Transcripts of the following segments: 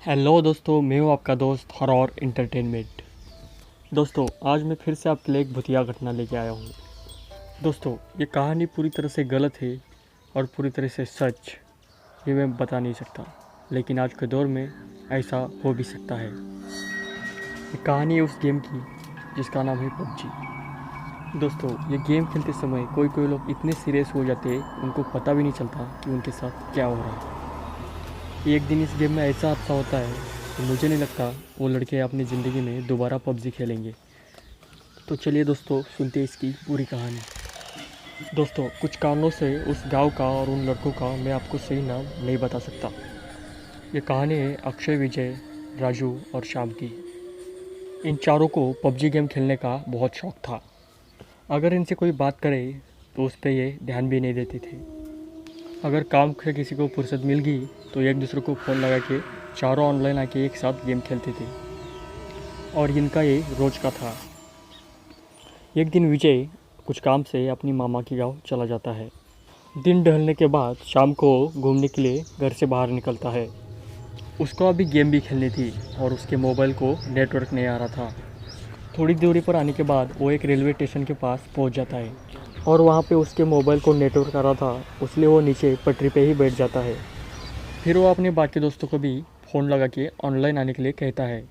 Hello दोस्तों, मैं हूँ आपका दोस्त हॉरर एंटरटेनमेंट। दोस्तों, आज मैं फिर से आपके लिए एक भुतिया घटना लेके आया हूँ। दोस्तों, ये कहानी पूरी तरह से गलत है और पूरी तरह से सच, ये मैं बता नहीं सकता, लेकिन आज के दौर में ऐसा हो भी सकता है। ये कहानी है उस गेम की जिसका नाम है पबजी। दोस्तों, ये गेम खेलते समय कोई कोई लोग इतने सीरियस हो जाते हैं उनको पता भी नहीं चलता कि उनके साथ क्या हो रहा है। एक दिन इस गेम में ऐसा हादसा होता है कि मुझे नहीं लगता वो लड़के अपनी ज़िंदगी में दोबारा पबजी खेलेंगे। तो चलिए दोस्तों, सुनते हैं इसकी पूरी कहानी। दोस्तों, कुछ कारणों से उस गांव का और उन लड़कों का मैं आपको सही नाम नहीं बता सकता। ये कहानी है अक्षय, विजय, राजू और श्याम की। इन चारों को पबजी गेम खेलने का बहुत शौक था। अगर इनसे कोई बात करे तो उस पर ये ध्यान भी नहीं देते थे। अगर काम से किसी को फुर्सत मिल गई तो एक दूसरे को फ़ोन लगा के चारों ऑनलाइन आके एक साथ गेम खेलते थे और इनका ये रोज़ का था। एक दिन विजय कुछ काम से अपनी मामा के गांव चला जाता है। दिन ढलने के बाद शाम को घूमने के लिए घर से बाहर निकलता है। उसको अभी गेम भी खेलनी थी और उसके मोबाइल को नेटवर्क नहीं आ रहा था। थोड़ी दूरी पर आने के बाद वो एक रेलवे स्टेशन के पास पहुंच जाता है और वहाँ पे उसके मोबाइल को नेटवर्क आ रहा था, इसलिए वो नीचे पटरी पे ही बैठ जाता है। फिर वो अपने बाकी दोस्तों को भी फ़ोन लगा के ऑनलाइन आने के लिए कहता है।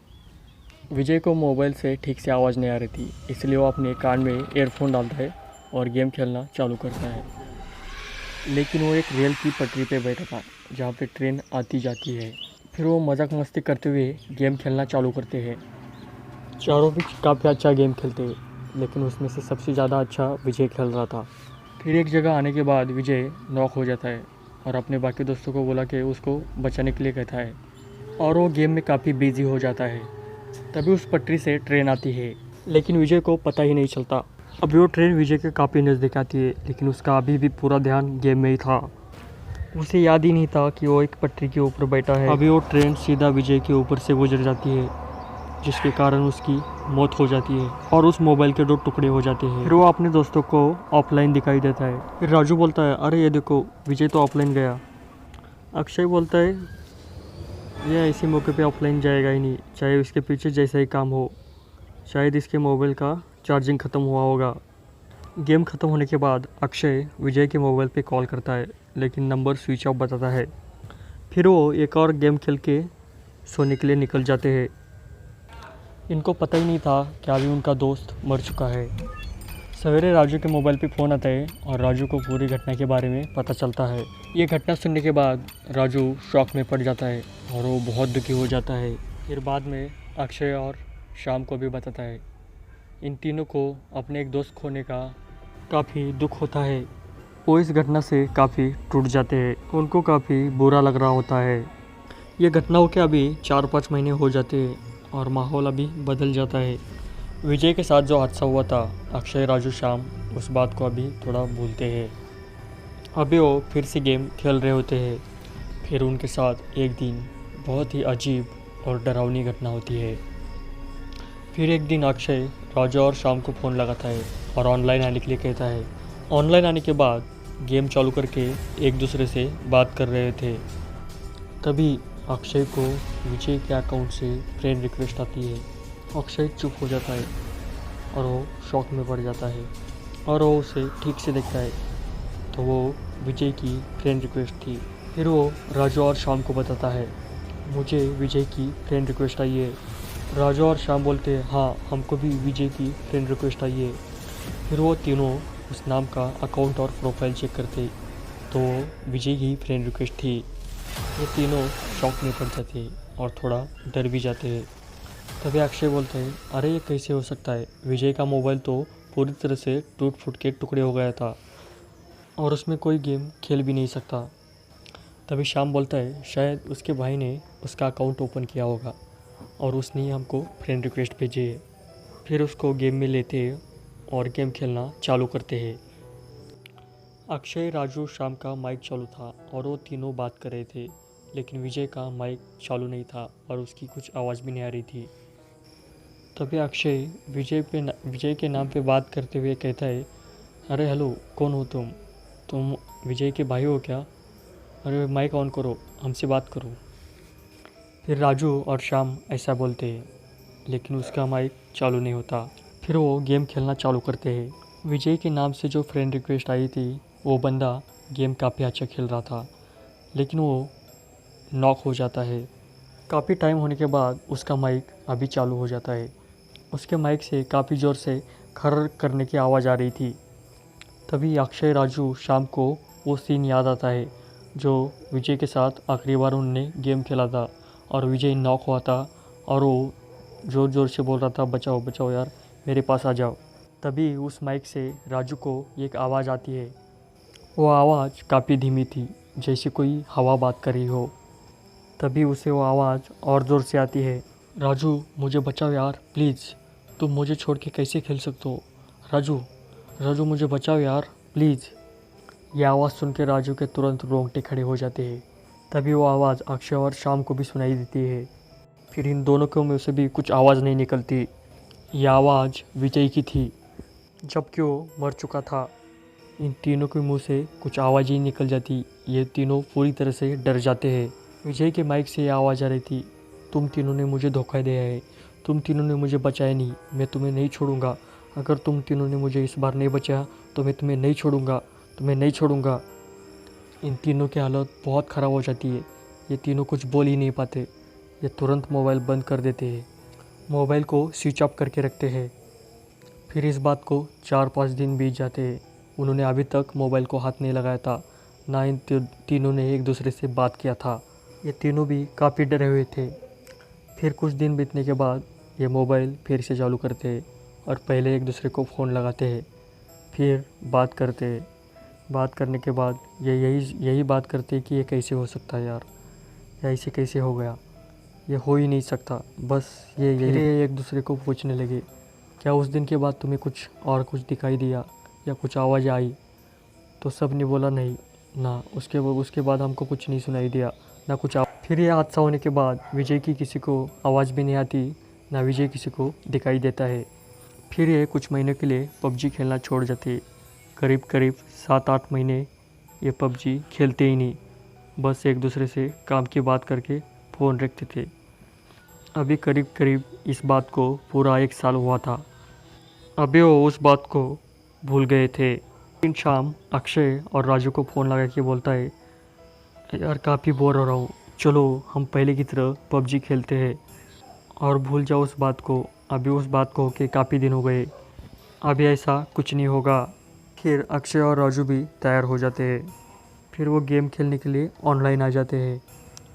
विजय को मोबाइल से ठीक से आवाज़ नहीं आ रही थी, इसलिए वो अपने कान में ईयरफोन डालता है और गेम खेलना चालू करता है। लेकिन वो एक रेल की पटरी पे बैठा था जहाँ पे ट्रेन आती जाती है। फिर वो मजाक मस्ती करते हुए गेम खेलना चालू करते हैं। चारों भी काफ़ी अच्छा गेम खेलते हैं, लेकिन उसमें से सबसे ज़्यादा अच्छा विजय खेल रहा था। फिर एक जगह आने के बाद विजय नॉक हो जाता है और अपने बाकी दोस्तों को बुला के उसको बचाने के लिए कहता है और वो गेम में काफ़ी बिजी हो जाता है। तभी उस पटरी से ट्रेन आती है, लेकिन विजय को पता ही नहीं चलता। अभी वो ट्रेन विजय के काफ़ी नज़दीक आती है, लेकिन उसका अभी भी पूरा ध्यान गेम में ही था। उसे याद ही नहीं था कि वो एक पटरी के ऊपर बैठा है। अभी वो ट्रेन सीधा विजय के ऊपर से गुजर जाती है, जिसके कारण उसकी मौत हो जाती है और उस मोबाइल के 2 टुकड़े हो जाते हैं। फिर वो अपने दोस्तों को ऑफलाइन दिखाई देता है। फिर राजू बोलता है, अरे ये देखो, विजय तो ऑफलाइन गया। अक्षय बोलता है, ये ऐसे मौके पे ऑफलाइन जाएगा ही नहीं, चाहे उसके पीछे जैसा ही काम हो। शायद इसके मोबाइल का चार्जिंग ख़त्म हुआ होगा। गेम ख़त्म होने के बाद अक्षय विजय के मोबाइल पे कॉल करता है, लेकिन नंबर स्विच ऑफ बताता है। फिर वो एक और गेम खेल के सोने के लिए निकल जाते हैं। इनको पता ही नहीं था कि अभी उनका दोस्त मर चुका है। सवेरे राजू के मोबाइल पे फ़ोन आता है और राजू को पूरी घटना के बारे में पता चलता है। ये घटना सुनने के बाद राजू शॉक में पड़ जाता है और वो बहुत दुखी हो जाता है। फिर बाद में अक्षय और शाम को भी बताता है। इन तीनों को अपने एक दोस्त खोने का काफ़ी दुख होता है। वो इस घटना से काफ़ी टूट जाते हैं, उनको काफ़ी बुरा लग रहा होता है। ये घटना हो के अभी 4-5 महीने हो जाते हैं और माहौल अभी बदल जाता है। विजय के साथ जो हादसा हुआ था, अक्षय, राजू, श्याम उस बात को अभी थोड़ा भूलते हैं। अभी वो फिर से गेम खेल रहे होते हैं। फिर उनके साथ एक दिन बहुत ही अजीब और डरावनी घटना होती है। फिर एक दिन अक्षय राजू और श्याम को फ़ोन लगाता है और ऑनलाइन आने के लिए कहता है। ऑनलाइन आने के बाद गेम चालू करके एक दूसरे से बात कर रहे थे। तभी अक्षय को विजय के अकाउंट से फ्रेंड रिक्वेस्ट आती है। अक्षय चुप हो जाता है और वो शॉक में पड़ जाता है और वो उसे ठीक से देखता है तो वो विजय की फ्रेंड रिक्वेस्ट थी। फिर वो राजू और श्याम को बताता है, मुझे विजय की फ्रेंड रिक्वेस्ट आई है। राजू और श्याम बोलते हैं, हाँ, हमको भी विजय की फ्रेंड रिक्वेस्ट आई है। फिर वो तीनों उस नाम का अकाउंट और प्रोफाइल चेक करते तो विजय की फ्रेंड रिक्वेस्ट थी। ये तीनों शॉक में पड़ जाते हैं और थोड़ा डर भी जाते हैं। तभी अक्षय बोलते हैं, अरे ये कैसे हो सकता है, विजय का मोबाइल तो पूरी तरह से टूट फूट के टुकड़े हो गया था और उसमें कोई गेम खेल भी नहीं सकता। तभी श्याम बोलता है, शायद उसके भाई ने उसका अकाउंट ओपन किया होगा और उसने ही हमको फ्रेंड रिक्वेस्ट भेजी है। फिर उसको गेम में लेते हैं और गेम खेलना चालू करते हैं। अक्षय, राजू, श्याम का माइक चालू था और वो तीनों बात कर रहे थे, लेकिन विजय का माइक चालू नहीं था और उसकी कुछ आवाज़ भी नहीं आ रही थी। तभी अक्षय विजय के नाम पे बात करते हुए कहता है, अरे हेलो, कौन हो तुम विजय के भाई हो क्या? अरे माइक ऑन करो, हमसे बात करो। फिर राजू और श्याम ऐसा बोलते हैं, लेकिन उसका माइक चालू नहीं होता। फिर वो गेम खेलना चालू करते हैं। विजय के नाम से जो फ्रेंड रिक्वेस्ट आई थी, वो बंदा गेम काफ़ी अच्छा खेल रहा था, लेकिन वो नॉक हो जाता है। काफ़ी टाइम होने के बाद उसका माइक अभी चालू हो जाता है। उसके माइक से काफ़ी ज़ोर से खर्र करने की आवाज़ आ रही थी। तभी अक्षय, राजू, श्याम को वो सीन याद आता है जो विजय के साथ आखिरी बार उनने गेम खेला था और विजय नॉक हुआ था और वो ज़ोर ज़ोर से बोल रहा था, बचाओ बचाओ यार, मेरे पास आ जाओ। तभी उस माइक से राजू को एक आवाज़ आती है। वो आवाज़ काफ़ी धीमी थी, जैसे कोई हवा बात कर रही हो। तभी उसे वो आवाज़ और ज़ोर से आती है, राजू मुझे बचाओ यार प्लीज़, तुम मुझे छोड़ के कैसे खेल सकते हो, राजू राजू मुझे बचाओ यार प्लीज़। यह आवाज़ सुन के राजू के तुरंत रोंगटे खड़े हो जाते हैं। तभी वो आवाज़ अक्षय और शाम को भी सुनाई देती है। फिर इन दोनों के मुँह से भी कुछ आवाज़ नहीं निकलती। यह आवाज़ विजय की थी, जबकि वो मर चुका था। इन तीनों के मुंह से कुछ आवाज़ ही निकल जाती। ये तीनों पूरी तरह से डर जाते हैं। विजय के माइक से ये आवाज़ आ रही थी, तुम तीनों ने मुझे धोखा दिया है, तुम तीनों ने मुझे बचाया नहीं, मैं तुम्हें नहीं छोड़ूंगा। अगर तुम तीनों ने मुझे इस बार नहीं बचाया तो मैं तुम्हें नहीं छोड़ूंगा, तुम्हें नहीं छोड़ूंगा। इन तीनों की हालत बहुत ख़राब हो जाती है। ये तीनों कुछ बोल ही नहीं पाते। ये तुरंत मोबाइल बंद कर देते हैं, मोबाइल को स्विच ऑफ करके रखते हैं। फिर इस बात को 4-5 दिन बीत जाते हैं। उन्होंने अभी तक मोबाइल को हाथ नहीं लगाया था, ना इन तीनों ने एक दूसरे से बात किया था। ये तीनों भी काफ़ी डरे हुए थे। फिर कुछ दिन बीतने के बाद ये मोबाइल फिर से चालू करते हैं और पहले एक दूसरे को फ़ोन लगाते हैं, फिर बात करते हैं। बात करने के बाद ये यही बात करते हैं कि ये कैसे हो सकता है यार, या ऐसे कैसे हो गया, ये हो ही नहीं सकता। बस ये एक दूसरे को पूछने लगे, क्या उस दिन के बाद तुम्हें कुछ दिखाई दिया या कुछ आवाज़ आई? तो सब ने बोला नहीं ना, उसके बाद हमको कुछ नहीं सुनाई दिया, ना कुछ फिर यह हादसा होने के बाद विजय की किसी को आवाज़ भी नहीं आती, ना विजय किसी को दिखाई देता है। फिर ये कुछ महीनों के लिए पबजी खेलना छोड़ जाते। करीब करीब 7-8 महीने ये पबजी खेलते ही नहीं, बस एक दूसरे से काम की बात करके फ़ोन रखते थे। अभी करीब करीब इस बात को पूरा 1 साल हुआ था। अभी वो उस बात को भूल गए थे। इन शाम अक्षय और राजू को फ़ोन लगा के बोलता है, यार काफ़ी बोर हो रहा हूँ, चलो हम पहले की तरह पबजी खेलते हैं और भूल जाओ उस बात को। अभी उस बात को होके काफ़ी दिन हो गए, अभी ऐसा कुछ नहीं होगा। फिर अक्षय और राजू भी तैयार हो जाते हैं। फिर वो गेम खेलने के लिए ऑनलाइन आ जाते हैं।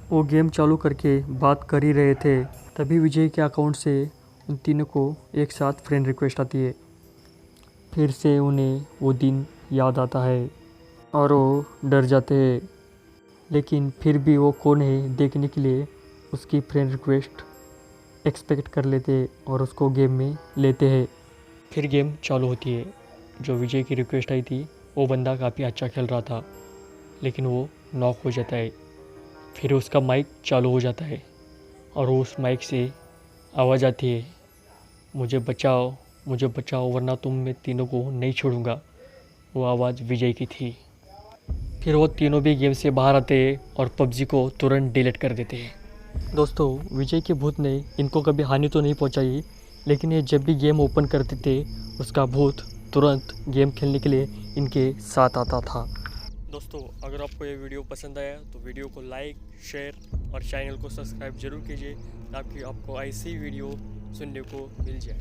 वो गेम चालू करके बात कर ही रहे थे, तभी विजय के अकाउंट से उन तीनों को एक साथ फ्रेंड रिक्वेस्ट आती है। फिर से उन्हें वो दिन याद आता है और वो डर जाते हैं, लेकिन फिर भी वो कौन है देखने के लिए उसकी फ्रेंड रिक्वेस्ट एक्सपेक्ट कर लेते हैं और उसको गेम में लेते हैं। फिर गेम चालू होती है। जो विजय की रिक्वेस्ट आई थी, वो बंदा काफ़ी अच्छा खेल रहा था, लेकिन वो नॉक हो जाता है। फिर उसका माइक चालू हो जाता है और उस माइक से आवाज़ आती है, मुझे बचाओ वरना मैं तीनों को नहीं छोड़ूंगा। वो आवाज़ विजय की थी। फिर वो तीनों भी गेम से बाहर आते हैं और पबजी को तुरंत डिलीट कर देते हैं। दोस्तों, विजय के भूत ने इनको कभी हानि तो नहीं पहुंचाई, लेकिन ये जब भी गेम ओपन करते थे, उसका भूत तुरंत गेम खेलने के लिए इनके साथ आता था। दोस्तों, अगर आपको ये वीडियो पसंद आया तो वीडियो को लाइक, शेयर और चैनल को सब्सक्राइब जरूर कीजिए, ताकि आपको ऐसी वीडियो सुनने को मिल जाए।